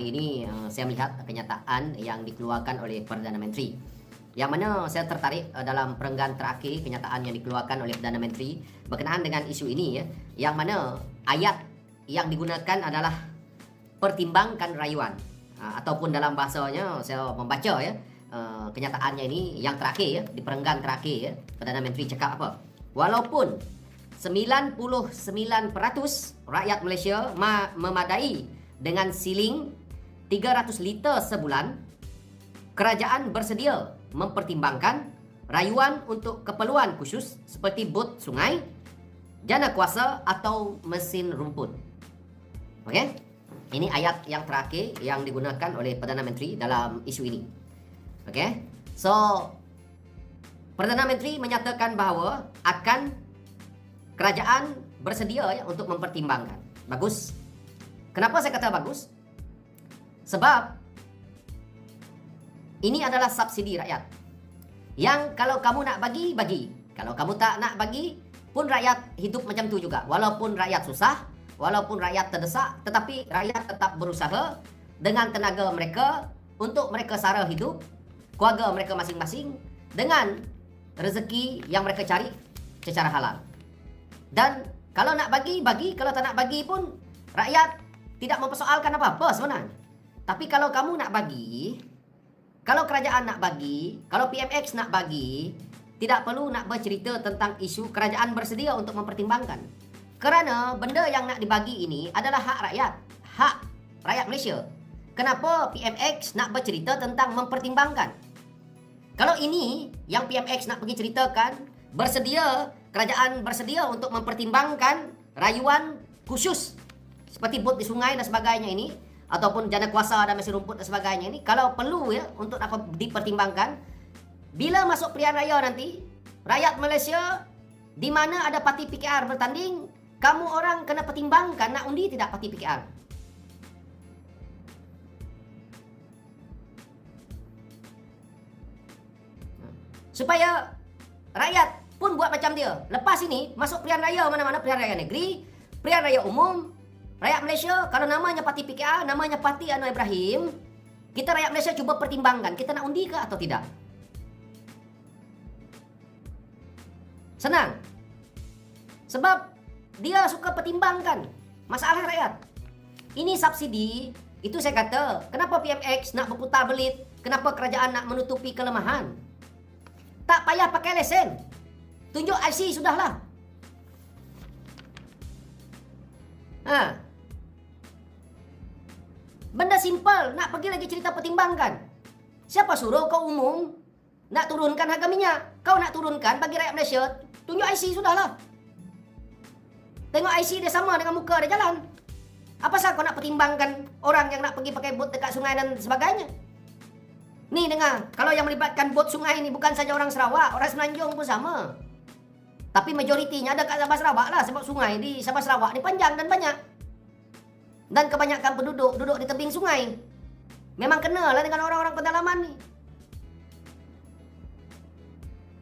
Ini saya melihat kenyataan yang dikeluarkan oleh Perdana Menteri. Yang mana saya tertarik dalam perenggan terakhir kenyataan yang dikeluarkan oleh Perdana Menteri berkenaan dengan isu ini, yang mana ayat yang digunakan adalah pertimbangkan rayuan, ataupun dalam bahasanya saya membaca kenyataannya ini yang terakhir di perenggan terakhir, Perdana Menteri cakap apa? Walaupun 99% rakyat Malaysia memadai dengan siling 300 liter sebulan, kerajaan bersedia mempertimbangkan rayuan untuk keperluan khusus seperti bot sungai, jana kuasa atau mesin rumput. Okey? Ini ayat yang terakhir yang digunakan oleh Perdana Menteri dalam isu ini. Okey? So, Perdana Menteri menyatakan bahawa kerajaan bersedia untuk mempertimbangkan. Bagus. Kenapa saya kata bagus? Sebab ini adalah subsidi rakyat. Yang kalau kamu nak bagi, bagi. Kalau kamu tak nak bagi, pun rakyat hidup macam tu juga. Walaupun rakyat susah, walaupun rakyat terdesak, tetapi rakyat tetap berusaha dengan tenaga mereka untuk mereka sara hidup, keluarga mereka masing-masing dengan rezeki yang mereka cari secara halal. Dan kalau nak bagi, bagi. Kalau tak nak bagi pun, rakyat tidak mempersoalkan apa-apa sebenarnya. Tapi kalau kamu nak bagi, kalau kerajaan nak bagi, kalau PMX nak bagi, tidak perlu nak bercerita tentang isu kerajaan bersedia untuk mempertimbangkan. Kerana benda yang nak dibagi ini adalah hak rakyat Malaysia. Kenapa PMX nak bercerita tentang mempertimbangkan? Kalau ini yang PMX nak pergi ceritakan, kerajaan bersedia untuk mempertimbangkan rayuan khusus seperti bot di sungai dan sebagainya ini, ataupun jana kuasa dan mesin rumput dan sebagainya ini, kalau perlu untuk dapat dipertimbangkan, bila masuk pilihan raya nanti, rakyat Malaysia di mana ada parti PKR bertanding, kamu orang kena pertimbangkan nak undi tidak parti PKR. Supaya rakyat pun buat macam dia. Lepas ini masuk pilihan raya mana-mana, pilihan raya negeri, pilihan raya umum, rakyat Malaysia kalau namanya parti PKR, namanya parti Anwar Ibrahim, kita rakyat Malaysia cuba pertimbangkan, kita nak undi ke atau tidak. Senang. Sebab dia suka pertimbangkan masalah rakyat. Ini subsidi, itu saya kata, kenapa PMX nak berputar belit, kenapa kerajaan nak menutupi kelemahan. Tak payah pakai lesen. Tunjuk IC sudahlah. Benda simple, nak pergi lagi cerita pertimbangkan. Siapa suruh kau umum nak turunkan harga minyak? Kau nak turunkan bagi rakyat Malaysia, tunjuk IC sudahlah. Tengok IC dia sama dengan muka dia jalan. Apa sah kau nak pertimbangkan orang yang nak pergi pakai bot dekat sungai dan sebagainya? Ni dengar, kalau yang melibatkan bot sungai ni bukan saja orang Sarawak, orang Semenanjung pun sama. Tapi majoritinya ada kat Sabah Sarawak lah, sebab sungai di Sabah Sarawak ni panjang dan banyak. Dan kebanyakan penduduk duduk di tebing sungai. Memang kenalah dengan orang-orang pedalaman ni.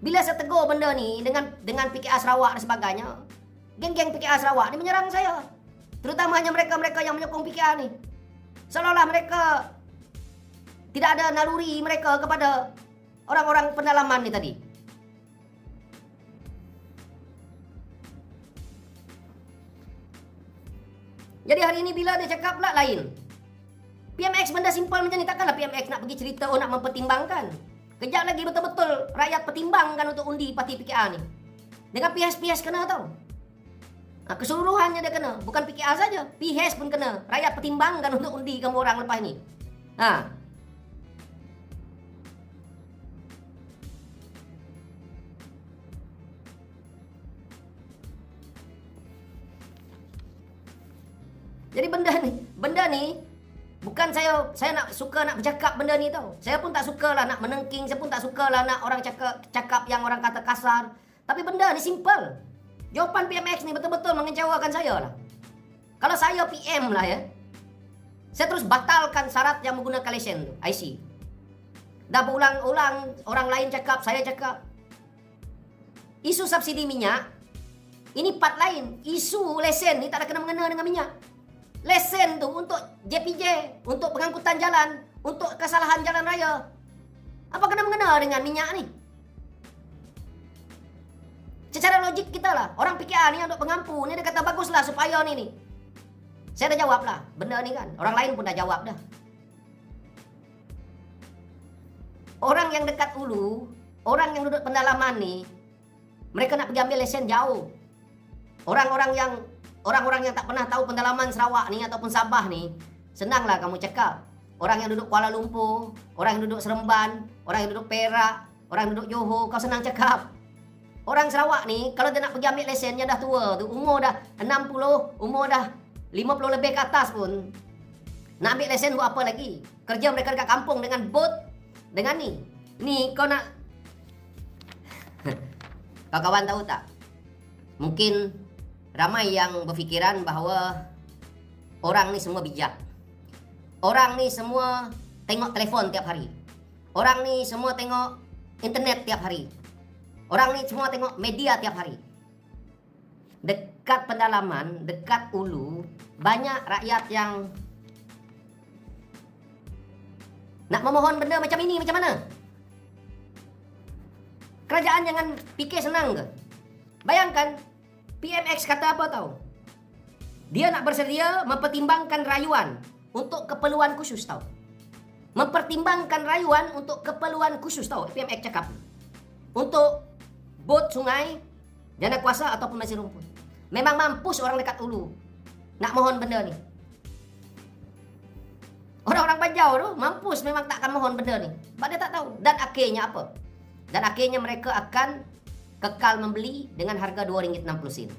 Bila saya tegur benda ni dengan PKR Sarawak dan sebagainya, geng-geng PKR Sarawak ni menyerang saya. Terutamanya mereka-mereka yang menyokong PKR ni. Seolah-olah mereka tidak ada naluri mereka kepada orang-orang pedalaman ni tadi. Jadi hari ini bila dia cakap pula lain. PMX benda simple macam ni, takkanlah PMX nak pergi cerita nak mempertimbangkan. Kejap lagi betul-betul rakyat pertimbangkan untuk undi parti PKR ni. Dengan PHS kena tau. Keseluruhannya dia kena. Bukan PKR saja, PHS pun kena. Rakyat pertimbangkan untuk undi kamu orang lepas ni. Jadi benda ni bukan saya nak suka nak bercakap benda ni tau. Saya pun tak sukalah nak menengking, saya pun tak sukalah nak orang cakap yang orang kata kasar. Tapi benda ni simple. Jawapan PMX ni betul-betul mengecewakan saya lah. Kalau saya PM lah saya terus batalkan syarat yang menggunakan lesen tu, IC. Dah berulang-ulang orang lain cakap, saya cakap. Isu subsidi minyak, ini part lain. Isu lesen ni tak ada kena-mengena dengan minyak. Lesen tuh untuk JPJ, untuk pengangkutan jalan, untuk kesalahan jalan raya. Apa kena-mengena dengan minyak nih? Secara logik kita lah, orang PKA ni untuk pengampu, ni dia kata baguslah supaya ni. Saya dah jawab lah, benda ni kan. Orang lain pun dah jawab dah. Orang yang dekat hulu, orang yang duduk pendalaman ni, mereka nak pergi ambil lesen jauh. Orang-orang yang tak pernah tahu pendalaman Sarawak ni ataupun Sabah ni, senanglah kamu cakap. Orang yang duduk Kuala Lumpur, orang yang duduk Seremban, orang yang duduk Perak, orang yang duduk Johor, kau senang cakap. Orang Sarawak ni, kalau dia nak pergi ambil lesen, dia dah tua tu, umur dah 60, umur dah 50 lebih ke atas pun. Nak ambil lesen buat apa lagi? Kerja mereka dekat kampung dengan bot, dengan ni. Ni kau nak... Kawan-kawan tahu tak? Mungkin ramai yang berfikiran bahawa orang ni semua bijak. Orang ni semua tengok telefon tiap hari. Orang ni semua tengok internet tiap hari. Orang ni semua tengok media tiap hari. Dekat pendalaman, dekat hulu, banyak rakyat yang nak memohon benda macam ini, macam mana? Kerajaan jangan fikir senang ke? Bayangkan, PMX kata apa tahu? Dia nak bersedia mempertimbangkan rayuan untuk keperluan khusus tahu. Mempertimbangkan rayuan untuk keperluan khusus tahu. PMX cakap. Untuk bot sungai, jana kuasa ataupun Mesir Rumput. Memang mampus orang dekat hulu nak mohon benda ni. Orang-orang Bajau tu mampus memang tak akan mohon benda ni. Sebab dia tak tahu. Dan akhirnya apa? Dan akhirnya mereka akan kekal membeli dengan harga RM2.60.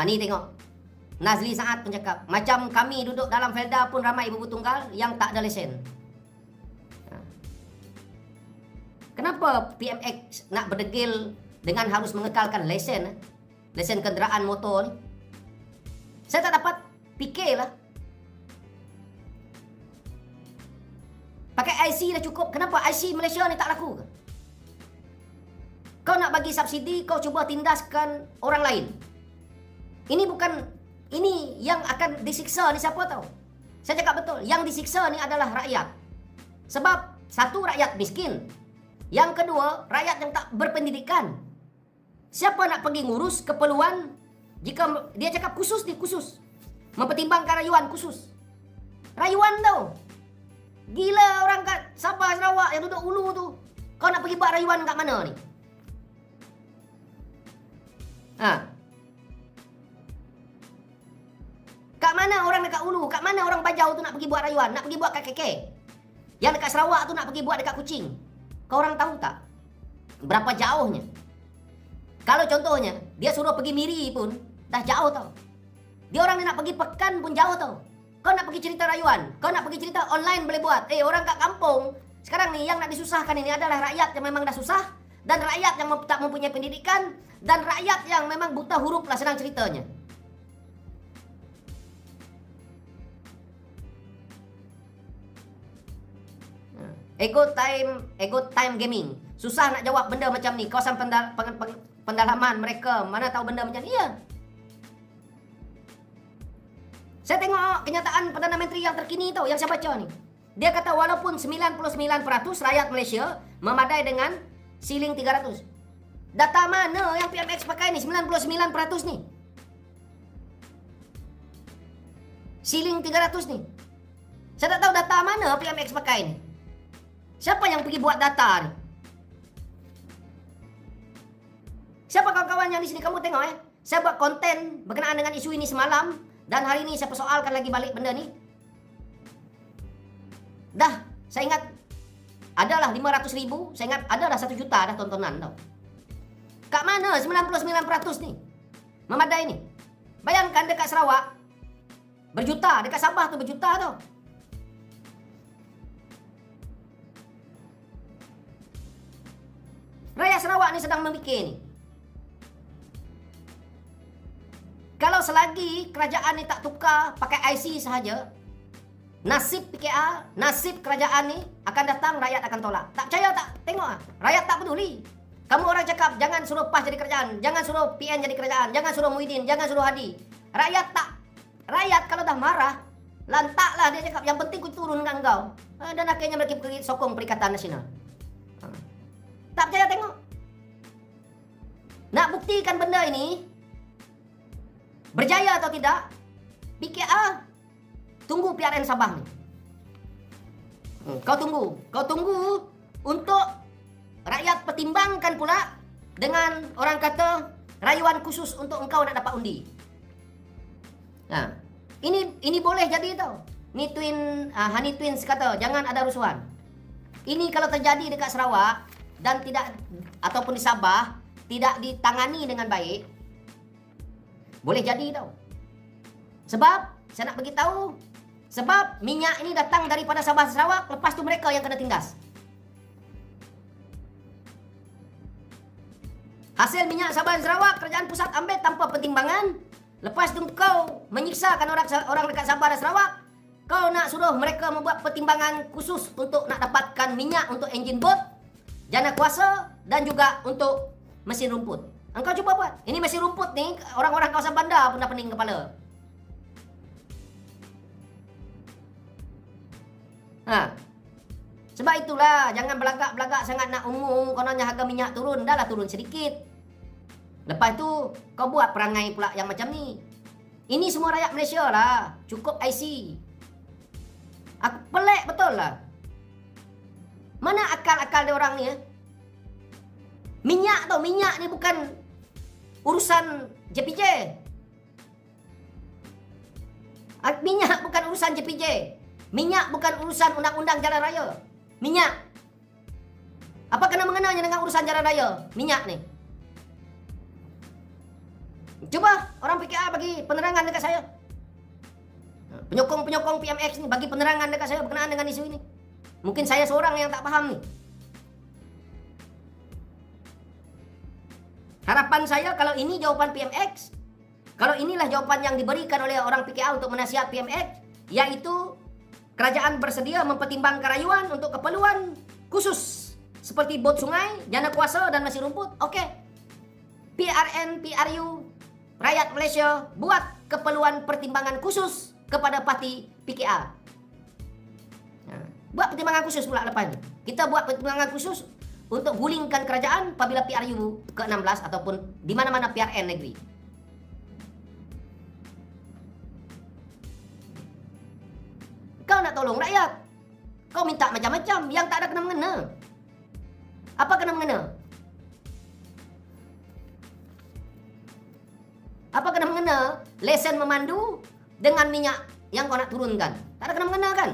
Ni tengok. Nazli Saad pun cakap, macam kami duduk dalam Felda pun ramai ibu tunggal yang tak ada lesen. Kenapa PMX nak berdegil dengan harus mengekalkan lesen? Lesen kenderaan motor ni? Saya tak dapat fikirlah. Pakai IC dah cukup. Kenapa IC Malaysia ni tak laku ke? Kau nak bagi subsidi, kau cuba tindaskan orang lain. Ini bukan, ini yang akan disiksa ni siapa tahu? Saya cakap betul, yang disiksa ni adalah rakyat. Sebab satu, rakyat miskin. Yang kedua, rakyat yang tak berpendidikan. Siapa nak pergi ngurus keperluan jika dia cakap khusus ni, khusus. Mempertimbangkan rayuan khusus. Rayuan tau. Gila orang kat Sabah, Sarawak yang duduk hulu tu. Kau nak pergi buat rayuan kat mana ni? Kat mana orang dekat hulu? Kat mana orang Bajau tu nak pergi buat rayuan? Nak pergi buat kat KK? Yang dekat Sarawak tu nak pergi buat dekat Kuching? Kau orang tahu tak? Berapa jauhnya? Kalau contohnya, dia suruh pergi Miri pun, dah jauh tau. Dia orang ni nak pergi Pekan pun jauh tau. Kau nak pergi cerita rayuan, kau nak pergi cerita online boleh buat. Orang kat kampung, sekarang ni yang nak disusahkan ini adalah rakyat yang memang dah susah, dan rakyat yang tak mempunyai pendidikan, dan rakyat yang memang buta huruf lah senang ceritanya. Ego time gaming. Susah nak jawab benda macam ni. Kawasan pendalaman mereka mana tahu benda macam ni. Ya. Saya tengok kenyataan Perdana Menteri yang terkini tau, yang saya baca ni. Dia kata walaupun 99% rakyat Malaysia memadai dengan siling 300. Data mana yang PMX pakai ni? 99% ni. Siling 300 ni. Saya tak tahu data mana PMX pakai ni. Siapa yang pergi buat data ni? Siapa kawan-kawan yang di sini? Kamu tengok saya buat konten berkenaan dengan isu ini semalam. Dan hari ini saya persoalkan lagi balik benda ni. Dah, saya ingat adalah 500,000. Saya ingat adalah 1 juta dah tontonan tau. Kat mana 99% ni? Memadai ni. Bayangkan dekat Sarawak berjuta, dekat Sabah tu berjuta tau. Rakyat Sarawak ni sedang memikir ni. Kalau selagi kerajaan ni tak tukar pakai IC sahaja, nasib PKA, nasib kerajaan ni akan datang, rakyat akan tolak. Tak percaya tak? Tengok Rakyat tak peduli. Kamu orang cakap jangan suruh PAS jadi kerajaan, jangan suruh PN jadi kerajaan, jangan suruh Muhyiddin, jangan suruh Hadi. Rakyat kalau dah marah, lantaklah dia cakap, yang penting ku turun dengan engkau. Dan akhirnya mereka pergi sokong Perikatan Nasional. Tak percaya tengok. Nak buktikan benda ini berjaya atau tidak, PKR tunggu PRN Sabah ni. Kau tunggu untuk rakyat pertimbangkan pula dengan orang kata rayuan khusus untuk engkau nak dapat undi. Nah, ini boleh jadi tau. Ni Honey Twins kata jangan ada rusuhan. Ini kalau terjadi dekat Sarawak dan tidak, ataupun di Sabah, tidak ditangani dengan baik, boleh jadi tau. Sebab saya nak bagi tahu, sebab minyak ini datang daripada Sabah Sarawak, lepas tu mereka yang kena tindas. Hasil minyak Sabah Sarawak kerajaan pusat ambil tanpa pertimbangan. Lepas tu kau menyiksakan orang dekat Sabah dan Sarawak. Kau nak suruh mereka membuat pertimbangan khusus untuk nak dapatkan minyak untuk enjin bot, jana kuasa dan juga untuk mesin rumput. Engkau cuba buat. Ini mesin rumput ni orang-orang kawasan bandar pun dah pening kepala. Sebab itulah jangan belagak-belagak sangat nak umum kononnya harga minyak turun, dah lah turun sedikit. Lepas tu kau buat perangai pula yang macam ni. Ini semua rakyat Malaysia lah, cukup IC. Aku pelik betul lah. Mana akal-akal dia orang ni ya? Minyak ni bukan urusan JPJ. Minyak bukan urusan JPJ. Minyak bukan urusan undang-undang jalan raya. Minyak. Apa kena mengenanya dengan urusan jalan raya? Minyak ni. Coba orang PKR bagi penerangan dekat saya. Penyokong-penyokong PMX ni bagi penerangan dekat saya berkenaan dengan isu ini. Mungkin saya seorang yang tak faham ni. Harapan saya kalau ini jawapan PMX, kalau inilah jawapan yang diberikan oleh orang PKR untuk menasihat PMX, iaitu kerajaan bersedia mempertimbangkan rayuan untuk keperluan khusus seperti bot sungai, jana kuasa dan mesin rumput. Okey. PRN, PRU, rakyat Malaysia buat keperluan pertimbangan khusus kepada parti PKR. Buat pertimbangan khusus pula lepas ni. Kita buat pertimbangan khusus untuk gulingkan kerajaan apabila PRU ke-16 ataupun di mana-mana PRN negeri. Kau nak tolong rakyat. Kau minta macam-macam yang tak ada kena-mengena. Apa kena-mengena? Apa kena-mengena lesen memandu dengan minyak yang kau nak turunkan? Tak ada kena-mengena kan?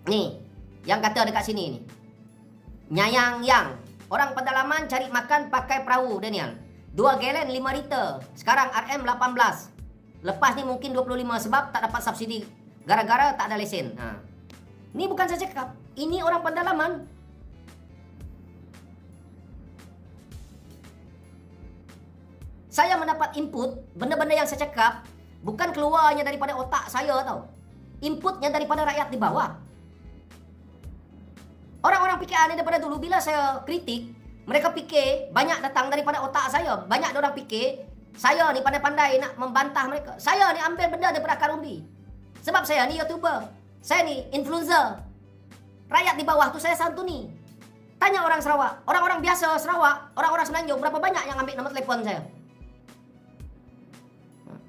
Ni, yang kata dekat sini ni. Nyayang yang. Orang pedalaman cari makan pakai perahu, Daniel. 2 galen 5 liter. Sekarang RM 18. Lepas ni mungkin 25 sebab tak dapat subsidi. Gara-gara tak ada lesen. Ni bukan saya cakap. Ini orang pedalaman. Saya mendapat input, benda-benda yang saya cakap bukan keluarnya daripada otak saya tau. Inputnya daripada rakyat di bawah. Orang-orang PKR ni daripada dulu bila saya kritik, mereka fikir banyak datang daripada otak saya. Banyak orang fikir saya ni pandai-pandai nak membantah mereka. Saya ni ambil benda daripada akar umbi. Sebab saya ni YouTuber. Saya ni influencer. Rakyat di bawah tu saya santuni. Tanya orang Sarawak, orang-orang biasa Sarawak, orang-orang Semenanjung, berapa banyak yang ambil nombor telefon saya?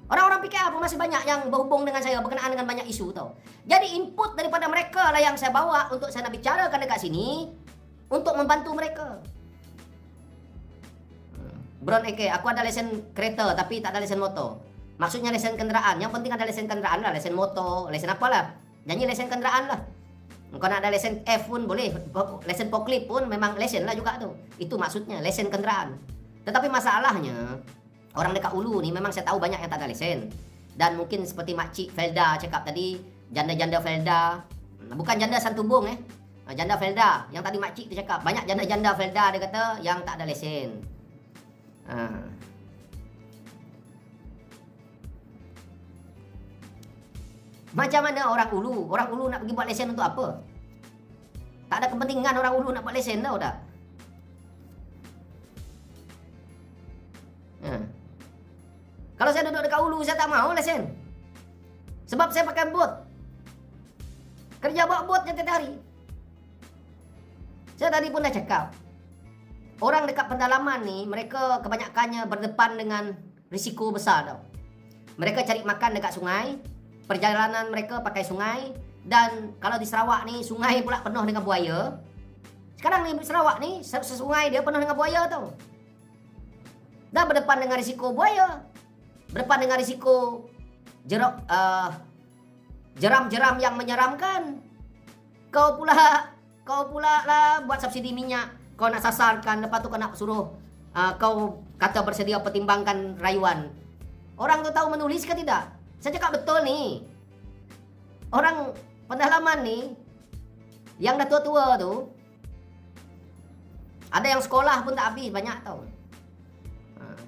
Orang-orang PKR pun masih banyak yang berhubung dengan saya berkenaan dengan banyak isu tau. Jadi input daripada mereka lah yang saya bawa untuk saya nak bicarakan dekat sini untuk membantu mereka. Bron AK, aku ada lesen kereta tapi tak ada lesen motor. Maksudnya lesen kenderaan. Yang penting ada lesen kenderaan lah, lesen motor, lesen apalah. Janji lesen kenderaan lah. Kau nak ada lesen F pun boleh, lesen forklift pun memang lesen lah juga tu. Itu maksudnya lesen kenderaan. Tetapi masalahnya orang dekat Ulu ni memang saya tahu banyak yang tak ada lesen. Dan mungkin seperti Makcik Felda cakap tadi, janda-janda Felda, bukan janda Santubong janda Felda. Yang tadi Makcik tu cakap, banyak janda-janda Felda dia kata yang tak ada lesen. Macam mana orang Ulu? Orang Ulu nak pergi buat lesen untuk apa? Tak ada kepentingan orang Hulu nak buat lesen tau dah. Kalau saya duduk dekat Hulu, saya tak mau lesen. Sebab saya pakai bot. Kerja bawa bot tiap hari. Saya tadi pun dah cakap, orang dekat pendalaman ni, mereka kebanyakannya berdepan dengan risiko besar tau. Mereka cari makan dekat sungai, perjalanan mereka pakai sungai, dan kalau di Sarawak ni, sungai pula penuh dengan buaya. Sekarang ni Sarawak ni, sungai dia penuh dengan buaya tau. Dah berdepan dengan risiko buaya, berdepan dengan risiko jeram-jeram yang menyeramkan. Kau pula lah buat subsidi minyak, kau nak sasarkan, lepas tu kau nak suruh kau kata bersedia pertimbangkan rayuan. Orang tu tahu menulis ke tidak? Saya cakap betul ni. Orang pendalaman ni yang dah tua-tua tu, ada yang sekolah pun tak habis banyak tau.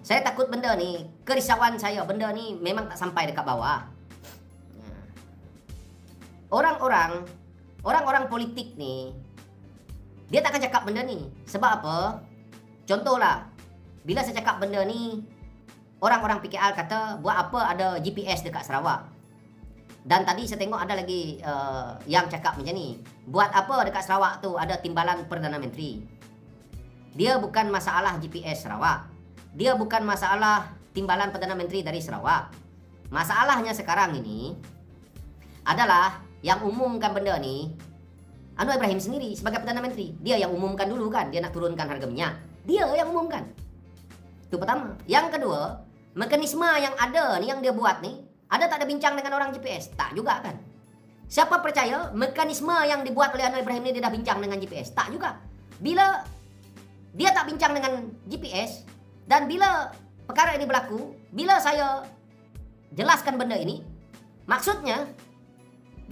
Saya takut benda ni, kerisauan saya, benda ni memang tak sampai dekat bawah. Orang-orang politik ni, dia takkan cakap benda ni. Sebab apa? Contohlah, bila saya cakap benda ni, orang-orang PKR kata, buat apa ada GPS dekat Sarawak? Dan tadi saya tengok ada lagi yang cakap macam ni, buat apa dekat Sarawak tu ada timbalan Perdana Menteri? Dia bukan masalah GPS Sarawak. Dia bukan masalah timbalan Perdana Menteri dari Sarawak. Masalahnya sekarang ini adalah yang umumkan benda ni Anwar Ibrahim sendiri sebagai Perdana Menteri. Dia yang umumkan dulu kan, dia nak turunkan harga minyak. Dia yang umumkan. Itu pertama. Yang kedua, mekanisme yang ada ni, yang dia buat ni, ada tak ada bincang dengan orang GPS? Tak juga kan. Siapa percaya mekanisme yang dibuat oleh Anwar Ibrahim ni dia dah bincang dengan GPS? Tak juga. Bila dia tak bincang dengan GPS, dan bila perkara ini berlaku, bila saya jelaskan benda ini, maksudnya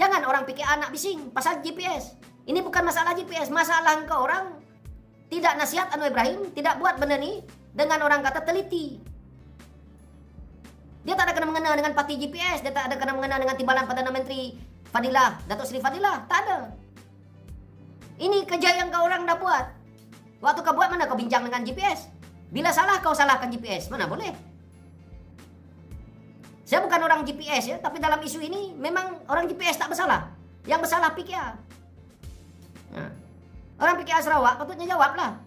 jangan orang PKR nak bising pasal GPS. Ini bukan masalah GPS, masalah engkau orang tidak nasihat Anwar Ibrahim, tidak buat benda ni dengan orang kata teliti. Dia tak ada kena-mengena dengan parti GPS, dia tak ada kena-mengena dengan timbalan Perdana Menteri Fadilah, Datuk Seri Fadilah, tak ada. Ini kerja yang kau orang dah buat. Waktu kau buat mana kau bincang dengan GPS? Bila salah kau salahkan GPS, mana boleh? Saya bukan orang GPS ya, tapi dalam isu ini memang orang GPS tak bersalah. Yang bersalah PKR. Orang PKR Sarawak patutnya jawablah.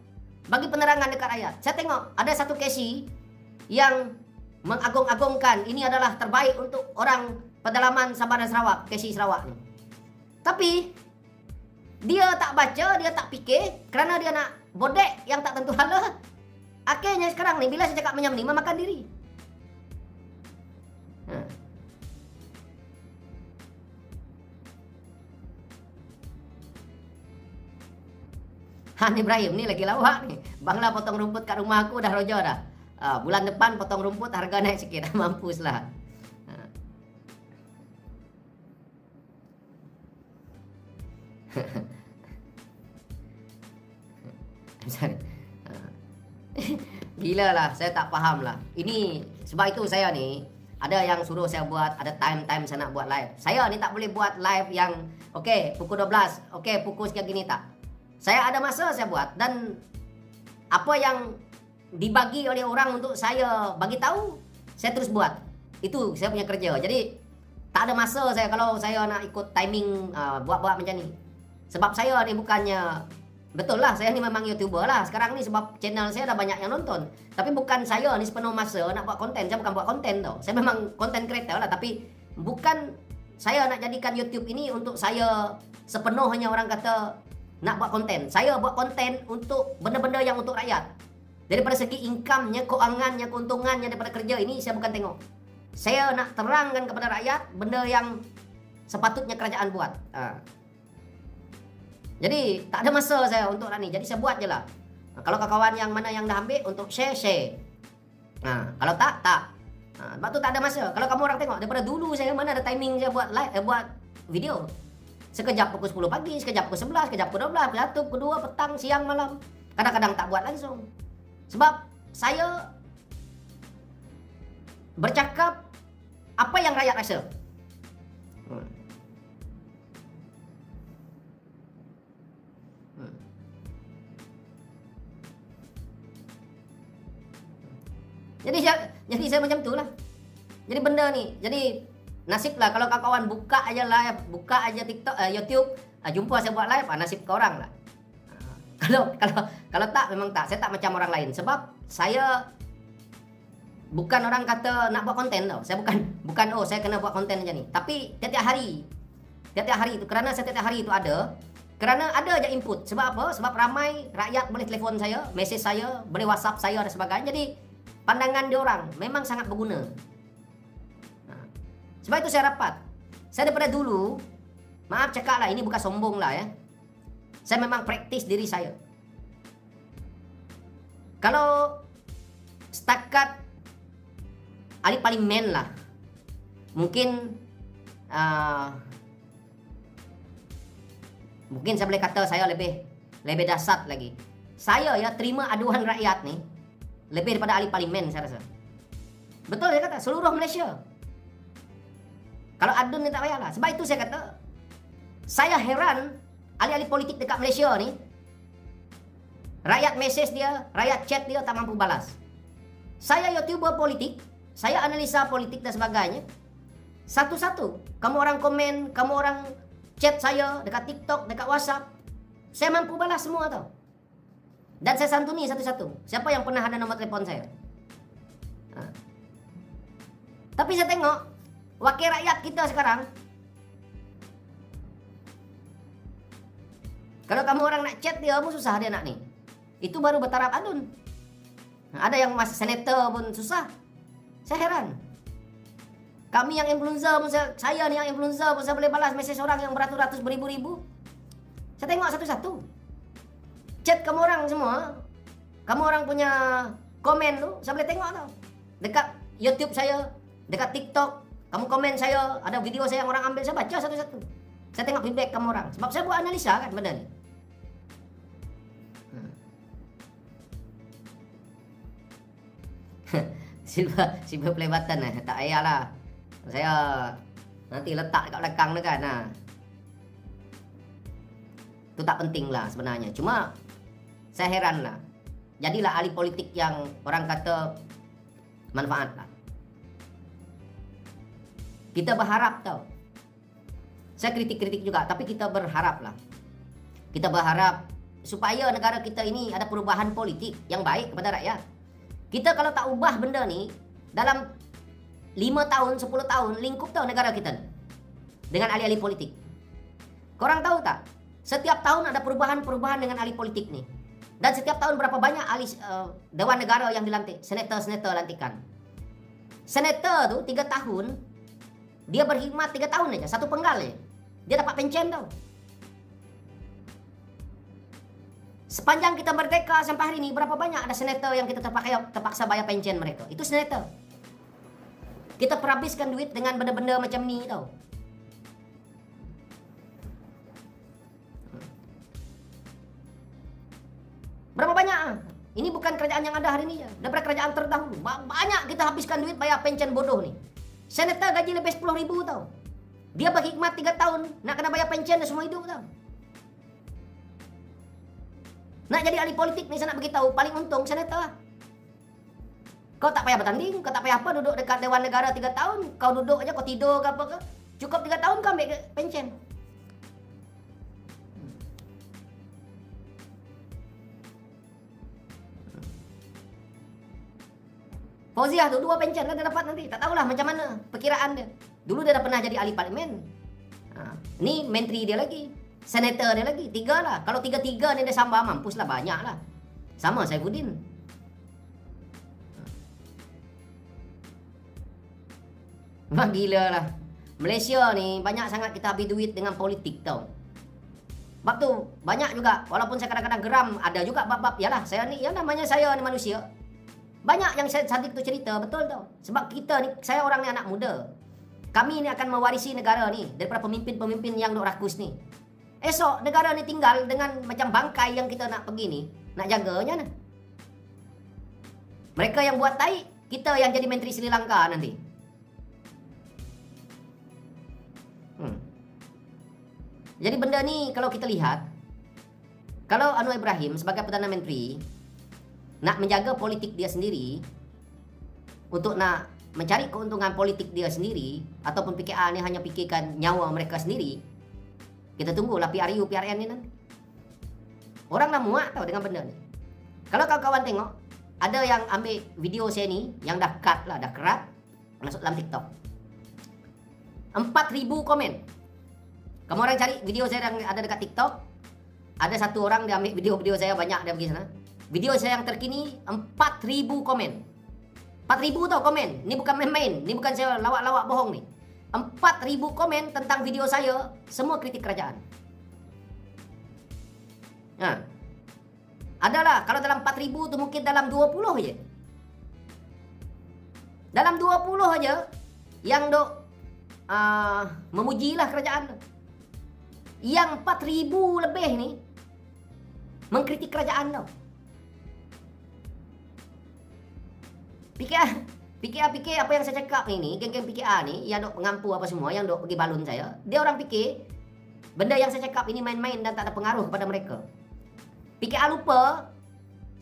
Bagi penerangan dekat rakyat. Saya tengok ada satu KC yang mengagung-agungkan ini adalah terbaik untuk orang pedalaman Sabah dan Sarawak, KC Sarawak ni. Tapi dia tak baca, dia tak fikir kerana dia nak bodek yang tak tentu hala. Akhirnya sekarang ni bila saya cakap macam ni, memakan diri. Han Ibrahim ni lagi lawak ni. Bangla potong rumput kat rumah aku dah roja dah. Bulan depan potong rumput harga naik sikit. Mampus lah. Gila lah, saya tak faham lah. Ini sebab itu saya ni ada yang suruh saya buat, ada time-time saya nak buat live. Saya ni tak boleh buat live yang okey pukul 12, okey pukul sekian gini tak. Saya ada masa saya buat, dan apa yang dibagi oleh orang untuk saya bagi tahu, saya terus buat. Itu saya punya kerja. Jadi tak ada masa saya kalau saya nak ikut timing buat-buat macam ni. Sebab saya ni bukannya, betul lah saya ni memang YouTuber lah sekarang ni sebab channel saya dah banyak yang nonton. Tapi bukan saya ni sepenuh masa nak buat konten. Saya bukan buat konten tau. Saya memang content creator lah, tapi bukan saya nak jadikan YouTube ini untuk saya sepenuhnya orang kata nak buat konten. Saya buat konten untuk benda-benda yang untuk rakyat. Daripada segi income-nya, keuangannya, keuntungannya daripada kerja ini saya bukan tengok. Saya nak terangkan kepada rakyat benda yang sepatutnya kerajaan buat. Jadi tak ada masa saya untuk ni. Jadi saya buat je lah. Kalau kawan yang mana yang dah ambil untuk share. Kalau tak. Sebab tu tak ada masa. Kalau kamu orang tengok daripada dulu saya mana ada timing saya buat live, buat video. Sekejap pukul 10 pagi, sekejap pukul 11, sekejap pukul 12, pukul 1, pukul 2, petang, siang, malam. Kadang-kadang tak buat langsung. Sebab saya bercakap apa yang rakyat rasa. Jadi saya macam tu lah. Jadi benda ni, jadi nasib lah kalau kawan-kawan buka aja live, buka aja TikTok, YouTube, jumpa saya buat live, nasib ke orang lah. Kalau tak, memang tak, saya tak macam orang lain. Sebab saya bukan orang kata nak buat konten tau. Saya bukan saya kena buat konten aja ni. Tapi tiap-tiap hari itu, kerana saya tiap-tiap hari itu ada, kerana ada aja input. Sebab apa? Sebab ramai rakyat boleh telefon saya, mesej saya, boleh WhatsApp saya dan sebagainya. Jadi pandangan diorang memang sangat berguna. Sebab itu saya rapat. Saya daripada dulu, maaf cakap lah, ini bukan sombong lah ya. Saya memang praktis diri saya. Kalau setakat ahli parlimen lah, mungkin saya boleh kata saya lebih dasar lagi. Saya ya terima aduan rakyat nih lebih daripada ahli parlimen saya rasa. Betul saya kata, seluruh Malaysia. Kalau adun ni tak payahlah. Sebab itu saya kata, saya heran ahli-ahli politik dekat Malaysia ni, rakyat mesej dia, rakyat chat dia tak mampu balas. Saya YouTuber politik, saya analisa politik dan sebagainya. Satu-satu, kamu orang komen, kamu orang chat saya dekat TikTok, dekat WhatsApp, saya mampu balas semua tau. Dan saya santuni satu-satu. Siapa yang pernah ada nombor telefon saya? Tapi saya tengok wakil rakyat kita sekarang, kalau kamu orang nak chat dia pun susah dia nak ni. Itu baru bertaraf adun. Ada yang masih senator pun susah. Saya heran. Kami yang influencer pun saya ni yang influencer pun saya boleh balas mesej orang yang beratus-ratus beribu-ribu. Saya tengok satu-satu. Chat kamu orang semua, kamu orang punya komen tu saya boleh tengok tau. Dekat YouTube saya, dekat TikTok, kamu komen saya, ada video saya yang orang ambil, saya baca satu-satu. Saya tengok feedback kamu orang. Sebab saya buat analisa kan benda ni. Silver play button lah. Tak payahlah. Saya nanti letak dekat belakang tu kan. Itu tak penting lah sebenarnya. Cuma saya heran lah. Jadilah ahli politik yang orang kata manfaat lah. Kita berharap tau. Saya kritik-kritik juga, tapi kita berharap lah. Kita berharap supaya negara kita ini ada perubahan politik yang baik kepada rakyat. Kita kalau tak ubah benda ni, dalam 5 tahun, 10 tahun, lingkup tau negara kita ni. Dengan ahli-ahli politik. Korang tahu tak? Setiap tahun ada perubahan-perubahan dengan ahli politik ni. Dan setiap tahun berapa banyak ahli Dewan Negara yang dilantik. Senator-senator lantikan. Senator tu 3 tahun, dia berkhidmat 3 tahun aja, satu penggal aja. Dia dapat pencen tau. Sepanjang kita merdeka sampai hari ini, berapa banyak ada senator yang kita terpaksa bayar pencen mereka. Itu senator. Kita perhabiskan duit dengan benda-benda macam ni tau. Berapa banyak? Ini bukan kerajaan yang ada hari ini ya. Daripada kerajaan terdahulu. Banyak kita habiskan duit bayar pencen bodoh ni. Senator gaji lebih 10,000 tau. Dia berkhidmat 3 tahun, nak kena bayar pencen semua hidup tau. Nak jadi ahli politik ni saya nak beritahu, paling untung senator lah. Kau tak payah bertanding, kau tak payah apa, duduk dekat Dewan Negara 3 tahun, kau duduk aja, kau tidur ke apa ke. Cukup 3 tahun kau ambil pencen. Fauziah tu 2 pencen kan dia dapat nanti. Tak tahulah macam mana perkiraan dia. Dulu dia dah pernah jadi ahli parlimen. Ni menteri dia lagi. Senator dia lagi. 3 lah. Kalau 3-3 ni dia sambah, mampus lah, banyak lah. Sama Saifuddin. Memang gila lah. Malaysia ni banyak sangat kita habis duit dengan politik tau. Sebab tu banyak juga, walaupun saya kadang-kadang geram, ada juga bab-bab, yalah saya ni, ya namanya saya ni manusia. Banyak yang saya Sadiq tu cerita, betul tau. Sebab kita ni, saya orang ni anak muda. Kami ni akan mewarisi negara ni daripada pemimpin-pemimpin yang duk rakus ni. Esok negara ni tinggal dengan macam bangkai yang kita nak pergi ni, nak jaganya nah. Mereka yang buat tai, kita yang jadi menteri Sri Lanka nanti. Jadi benda ni kalau kita lihat, kalau Anwar Ibrahim sebagai Perdana Menteri nak menjaga politik dia sendiri, untuk nak mencari keuntungan politik dia sendiri, ataupun PKA ni hanya fikirkan nyawa mereka sendiri, kita tunggulah PRU, PRN ni nanti. Orang dah muak tau dengan benda ni. Kalau kawan-kawan tengok, ada yang ambil video saya ni, yang dah cut lah, dah kerat, masuk dalam TikTok. 4,000 komen. Kamu orang cari video saya yang ada dekat TikTok, ada satu orang dia ambil video-video saya, banyak dia pergi sana. Video saya yang terkini 4,000 komen. 4,000 tau komen. Ni bukan main-main, ni bukan saya lawak-lawak bohong ni. 4,000 komen tentang video saya, semua kritik kerajaan. Nah, adalah kalau dalam 4,000 tu mungkin dalam 20 aja. Dalam 20 aja yang dok memujilah kerajaan. Yang 4,000 lebih ni mengkritik kerajaan tau. Fikir apa yang saya cakap ini, geng-geng PKA ni yang dok mengampu apa semua, yang dok pergi balun saya, dia orang fikir benda yang saya cakap ini main-main dan tak ada pengaruh pada mereka. PKA lupa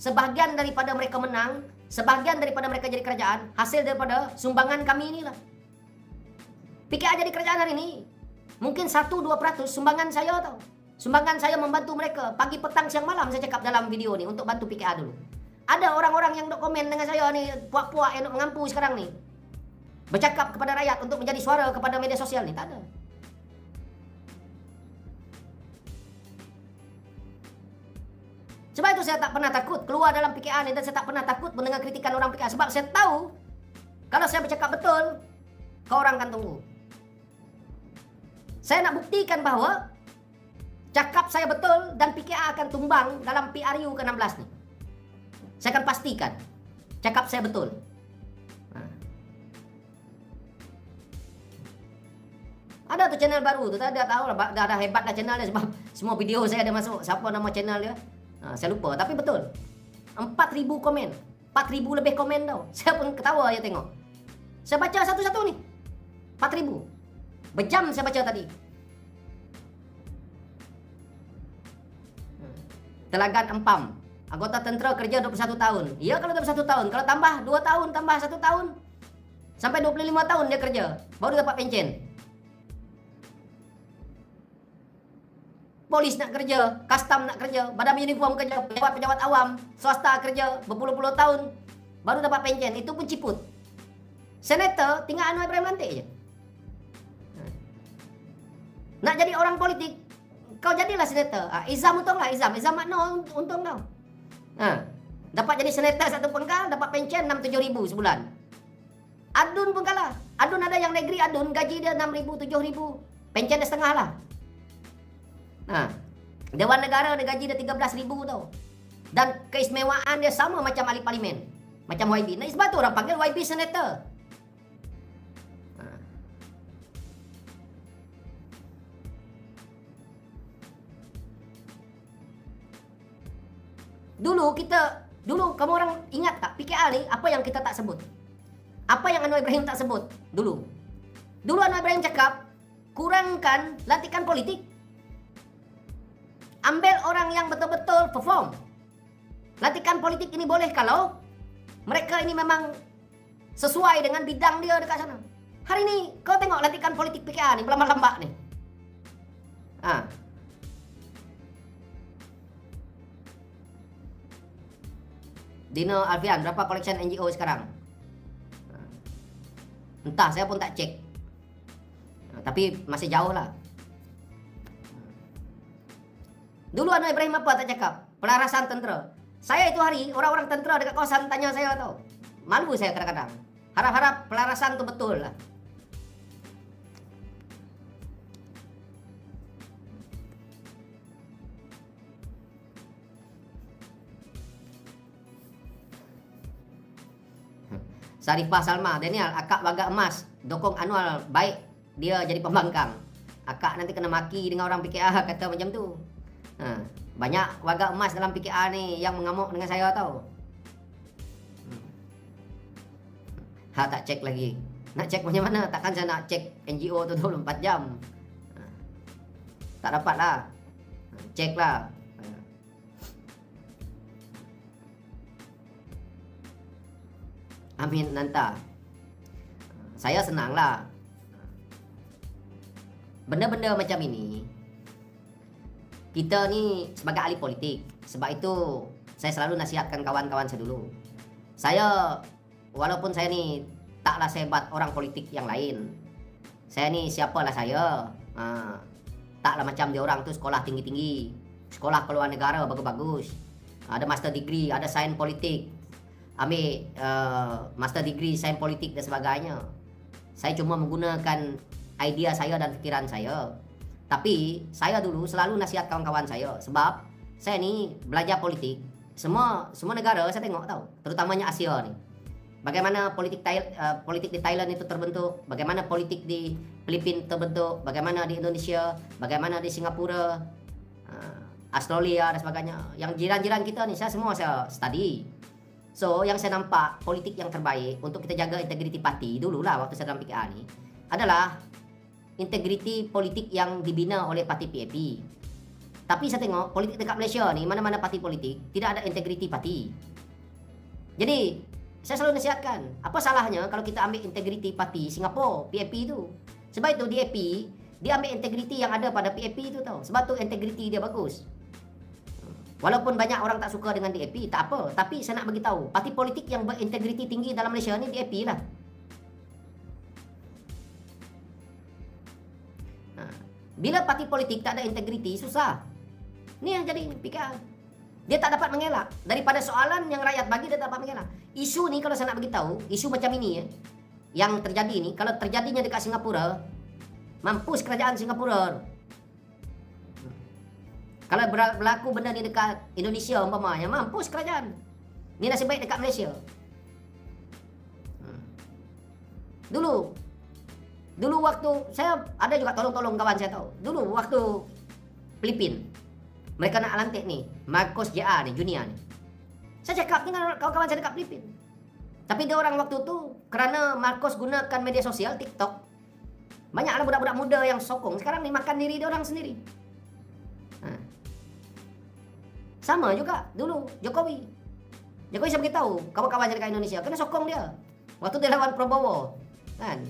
sebahagian daripada mereka menang, sebahagian daripada mereka jadi kerajaan, hasil daripada sumbangan kami inilah. PKA jadi kerajaan hari ini, mungkin 1-2% sumbangan saya tau. Sumbangan saya membantu mereka, pagi, petang, siang, malam saya cakap dalam video ni untuk bantu PKA dulu. Ada orang-orang yang dok komen dengan saya ni, puak-puak yang dok mengampu sekarang ni, bercakap kepada rakyat untuk menjadi suara kepada media sosial ni, tak ada. Sebab itu saya tak pernah takut keluar dalam PKA ni, dan saya tak pernah takut mendengar kritikan orang PKA. Sebab saya tahu kalau saya bercakap betul, kau orang akan tunggu. Saya nak buktikan bahawa cakap saya betul dan PKA akan tumbang dalam PRU ke-16 ni. Saya akan pastikan cakap saya betul. Ada tu channel baru tu, dah tahu lah, dah hebat lah channel dia sebab semua video saya ada masuk. Siapa nama channel dia? Saya lupa, tapi betul. 4,000 komen. 4,000 lebih komen tau. Saya pun ketawa je tengok. Saya baca satu-satu ni. 4,000. Berjam saya baca tadi. Telagan Empam. Anggota tentera kerja 21 tahun. Ya, kalau 21 tahun. Kalau tambah 2 tahun, tambah 1 tahun. Sampai 25 tahun dia kerja. Baru dapat pencen. Polis nak kerja, custom nak kerja, badan uniform kerja, pejabat-pejabat awam, swasta kerja, berpuluh-puluh tahun, baru dapat pencen. Itu pun ciput. Senator, tinggal Anwar Ibrahim lantik je. Nak jadi orang politik, kau jadilah senator. Izam untung lah, Izam makna untung tau. Dapat jadi senator satu pengkal, dapat pencen 6-7 ribu sebulan. Adun pun kalah. Adun ada yang negeri Adun, gaji dia 6 ribu, 7 ribu. Pencen dia setengah lah. Dewan Negara dia gaji dia 13 ribu tau. Dan keistimewaan dia sama macam ahli parlimen, macam YB. Nah, sebab tu orang panggil YB senator. Dulu kamu orang ingat tak PKA ni apa yang kita tak sebut? Apa yang Anwar Ibrahim tak sebut dulu? Dulu Anwar Ibrahim cakap, kurangkan lantikan politik. Ambil orang yang betul-betul perform. Lantikan politik ini boleh kalau mereka ini memang sesuai dengan bidang dia dekat sana. Hari ini kau tengok lantikan politik PKA ni berlambak-lambak ni. Dino Alfian, berapa collection NGO sekarang? Entah, saya pun tak cek. Tapi masih jauh lah. Dulu Anwar Ibrahim apa tak cakap? Pelarasan tentera. Saya itu hari, orang-orang tentera dekat kawasan tanya saya tau. Malu saya kadang-kadang. Harap-harap pelarasan tu betul lah. Sarifah Salma, Daniel, akak Wagak Emas dokong Anwar, baik dia jadi pembangkang. Akak nanti kena maki dengan orang PKA kata macam tu. Banyak Wagak Emas dalam PKA ni yang mengamuk dengan saya tau. Tak cek lagi. Nak cek macam mana? Takkan saya nak cek NGO tu 24 jam. Tak dapat lah. Cek lah. Amin nanta. Saya senang lah. Benda-benda macam ini, kita ni sebagai ahli politik. Sebab itu saya selalu nasihatkan kawan-kawan saya dulu. Saya, walaupun saya ni taklah sehebat orang politik yang lain. Saya ni siapalah saya. Taklah macam dia orang tu sekolah tinggi-tinggi, sekolah keluar negara bagus-bagus, ada master degree, ada sains politik, ambil master degree sains politik dan sebagainya. Saya cuma menggunakan idea saya dan fikiran saya. Tapi saya dulu selalu nasihat kawan-kawan saya, sebab saya ni belajar politik. Semua negara saya tengok tahu, terutamanya Asia ni. Bagaimana politik di Thailand itu terbentuk, bagaimana politik di Filipina terbentuk, bagaimana di Indonesia, bagaimana di Singapura, Australia dan sebagainya. Yang jiran-jiran kita ni saya study. So yang saya nampak politik yang terbaik untuk kita jaga integriti parti dululah waktu saya dalam PKA ni adalah integriti politik yang dibina oleh parti PAP. Tapi saya tengok politik dekat Malaysia ni, mana-mana parti politik tidak ada integriti parti. Jadi saya selalu nasihatkan, apa salahnya kalau kita ambil integriti parti Singapura, PAP tu. Sebab itu DAP, dia ambil integriti yang ada pada PAP tu tau. Sebab tu integriti dia bagus. Walaupun banyak orang tak suka dengan DAP, tak apa. Tapi saya nak bagi tahu, parti politik yang berintegriti tinggi dalam Malaysia ni DAP lah. Bila parti politik tak ada integriti, susah. Ni yang jadi PKR. Dia tak dapat mengelak. Daripada soalan yang rakyat bagi, dia tak dapat mengelak. Isu ni kalau saya nak bagi tahu, isu macam ini yang terjadi ni, kalau terjadinya dekat Singapura, mampus kerajaan Singapura. Kalau berlaku benda ni dekat Indonesia umpamanya, mampus kerajaan. Ni nasib baik dekat Malaysia. Dulu waktu saya ada juga tolong-tolong kawan saya tahu. Dulu waktu Filipina, mereka nak lantik ni Marcos JA ni, Junior ni. Saya cakap dengan kawan-kawan saya dekat Filipina. Tapi dia orang waktu tu, kerana Marcos gunakan media sosial, TikTok, banyaklah budak-budak muda yang sokong. Sekarang ni makan diri dia orang sendiri. Sama juga dulu Jokowi saya beritahu kawan-kawan saya dekat Indonesia, kena sokong dia waktu dia lawan Prabowo kan.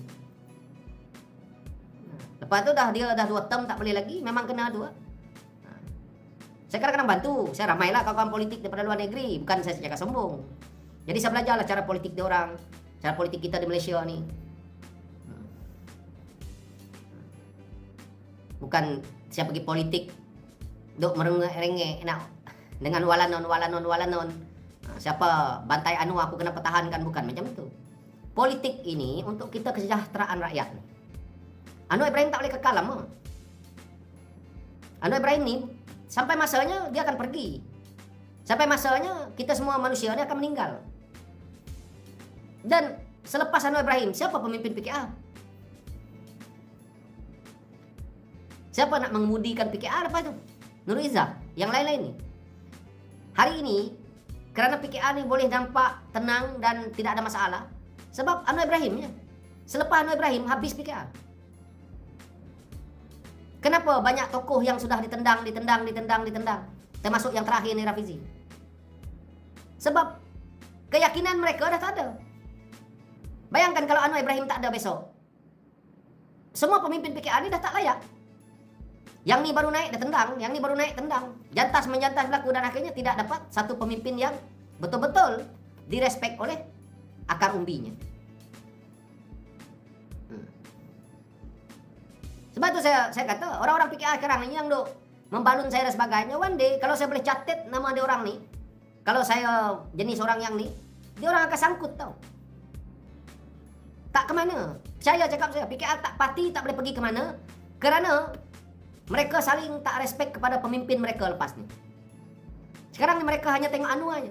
Lepas tu dia dah 2 term tak boleh lagi, memang kena 2. Saya kadang-kadang bantu, saya ramailah kawan-kawan politik daripada luar negeri, bukan saya cakap sombong. Jadi saya belajarlah cara politik dia orang, cara politik kita di Malaysia ni. Bukan saya pergi politik duk merengek-rengek nak dengan walanon. Siapa bantai anu aku kena pertahankan, bukan macam itu. Politik ini untuk kita kesejahteraan rakyat. Anwar Ibrahim tak boleh kekal lama. Anwar Ibrahim ni sampai masanya dia akan pergi. Sampai masanya kita semua manusia ni akan meninggal. Dan selepas Anwar Ibrahim, siapa pemimpin PKR? Siapa nak mengemudikan PKR lepas tu? Nur Izzah, yang lain-lain ni. Hari ini, kerana PKR ni boleh nampak tenang dan tidak ada masalah, sebab Anwar Ibrahim ya. Selepas Anwar Ibrahim, habis PKR. Kenapa banyak tokoh yang sudah ditendang, termasuk yang terakhir ni Rafizi? Sebab keyakinan mereka dah tak ada. Bayangkan kalau Anwar Ibrahim tak ada besok, semua pemimpin PKR ni dah tak layak. Yang ni baru naik dah tendang, yang ni baru naik tendang. Jantas menjantas berlaku dan akhirnya tidak dapat satu pemimpin yang betul-betul direspek oleh akar umbinya. Sebab tu saya kata orang-orang PKR sekarang ni yang duk membalun saya dan sebagainya, one day kalau saya boleh catat nama dia orang ni, kalau saya jenis orang yang ni, dia orang akan sangkut tau. Tak ke mana. Saya cakap saya, PKR tak parti tak boleh pergi ke mana, kerana mereka saling tak respect kepada pemimpin mereka lepas ni. Sekarang ni mereka hanya tengok anu aja.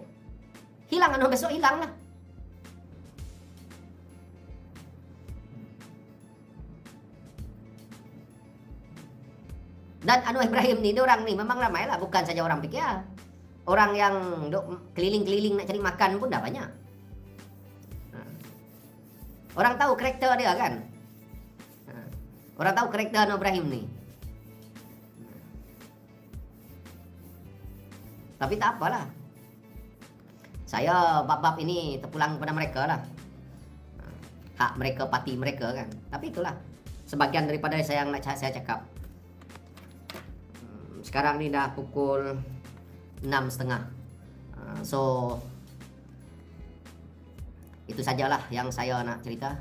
Hilang anu, besok hilang lah. Dan Anwar Ibrahim ni, dia orang ni memang ramai lah. Bukan saja orang PKR. Orang yang keliling-keliling nak cari makan pun dah banyak. Orang tahu karakter dia kan. Orang tahu karakter Anwar Ibrahim ni. Tapi tak apalah. Saya bab-bab ini terpulang kepada mereka lah. hak mereka, parti mereka kan. Tapi itulah sebagian daripada saya yang nak saya cakap. Sekarang ni dah pukul 6.30. So itu sajalah yang saya nak cerita.